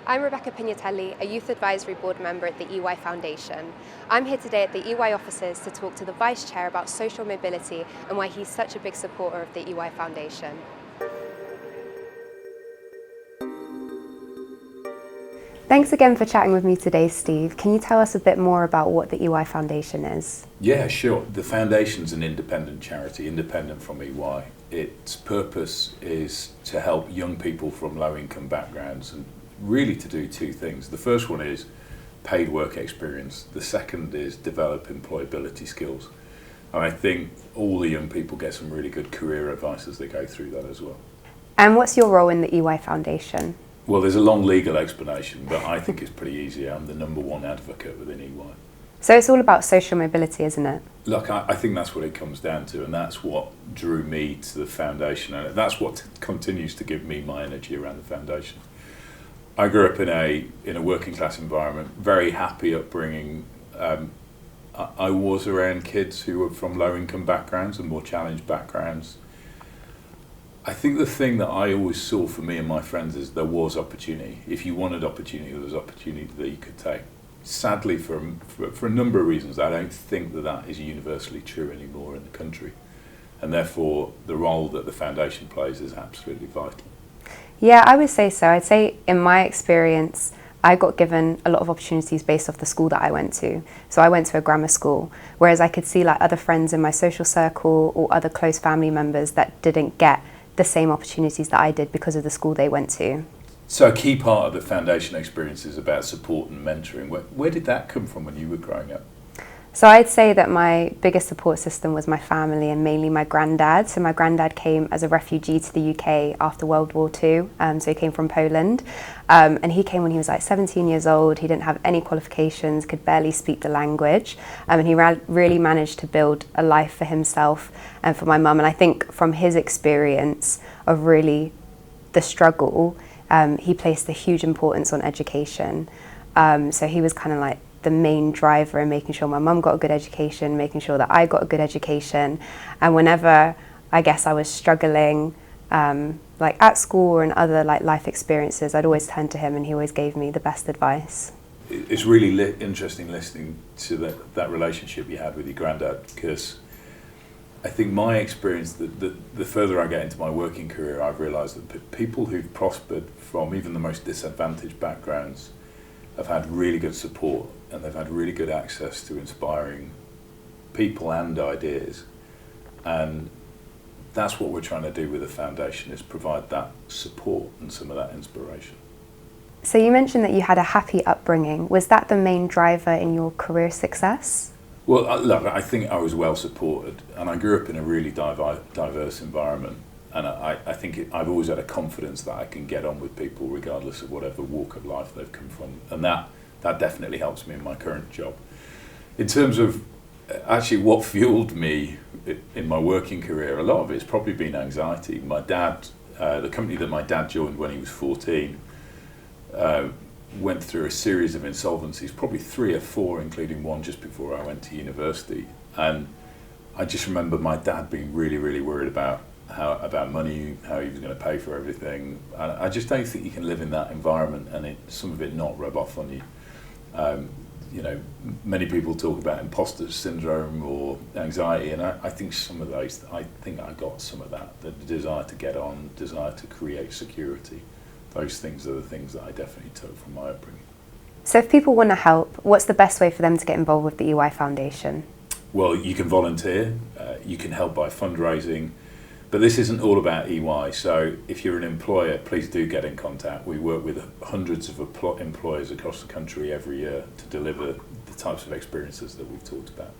I'm Rebecca Pignatelli, a Youth Advisory Board member at the EY Foundation. I'm here today at the EY offices to talk to the Vice Chair about social mobility and why he's such a big supporter of the EY Foundation. Thanks again for chatting with me today, Steve. Can you tell us a bit more about what the EY Foundation is? Yeah, sure. The Foundation's an independent charity, independent from EY. Its purpose is to help young people from low-income backgrounds and really to do two things. The first one is paid work experience. The second is develop employability skills. And I think all the young people get some really good career advice as they go through that as well. And what's your role in the EY Foundation? Well, there's a long legal explanation, but I think it's pretty easy. I'm the number one advocate within EY. So it's all about social mobility, isn't it? Look, I think that's what it comes down to, and that's what drew me to the foundation, and that's what continues to give me my energy around the foundation. I grew up in a working class environment, very happy upbringing. I was around kids who were from low income backgrounds and more challenged backgrounds. I think the thing that I always saw for me and my friends is there was opportunity. If you wanted opportunity, there was opportunity that you could take. Sadly, for a number of reasons, I don't think that is universally true anymore in the country. And therefore, the role that the foundation plays is absolutely vital. Yeah, I would say so. I'd say in my experience, I got given a lot of opportunities based off the school that I went to. So I went to a grammar school, whereas I could see like other friends in my social circle or other close family members that didn't get the same opportunities that I did because of the school they went to. So a key part of the foundation experience is about support and mentoring. Where did that come from when you were growing up? So I'd say that my biggest support system was my family and mainly my granddad. So my granddad came as a refugee to the UK after World War II. So he came from Poland. And he came when he was like 17 years old. He didn't have any qualifications, could barely speak the language. And he really managed to build a life for himself and for my mum. And I think from his experience of really the struggle, he placed a huge importance on education. So he was kind of like the main driver in making sure my mum got a good education, making sure that I got a good education. And whenever I guess I was struggling, like at school or in other like life experiences, I'd always turn to him and he always gave me the best advice. It's really interesting listening to that relationship you had with your granddad, because I think my experience, the further I get into my working career, I've realised that people who've prospered from even the most disadvantaged backgrounds have had really good support and they've had really good access to inspiring people and ideas. And that's what we're trying to do with the foundation, is provide that support and some of that inspiration. So you mentioned that you had a happy upbringing. Was that the main driver in your career success? Well, look, I think I was well supported, and I grew up in a really diverse environment. And I think I've always had a confidence that I can get on with people regardless of whatever walk of life they've come from. And that definitely helps me in my current job. In terms of actually what fueled me in my working career, a lot of it's probably been anxiety. My dad, the company that my dad joined when he was 14, went through a series of insolvencies, probably 3 or 4, including one just before I went to university. And I just remember my dad being really, really worried about money, how he was going to pay for everything. And I just don't think you can live in that environment and some of it not rub off on you. You know, many people talk about imposter syndrome or anxiety, and I think some of those, I think I got some of that, the desire to get on, desire to create security. Those things are the things that I definitely took from my upbringing. So if people want to help, what's the best way for them to get involved with the EY Foundation? Well, you can volunteer, you can help by fundraising, but this isn't all about EY, so if you're an employer, please do get in contact. We work with hundreds of employers across the country every year to deliver the types of experiences that we've talked about.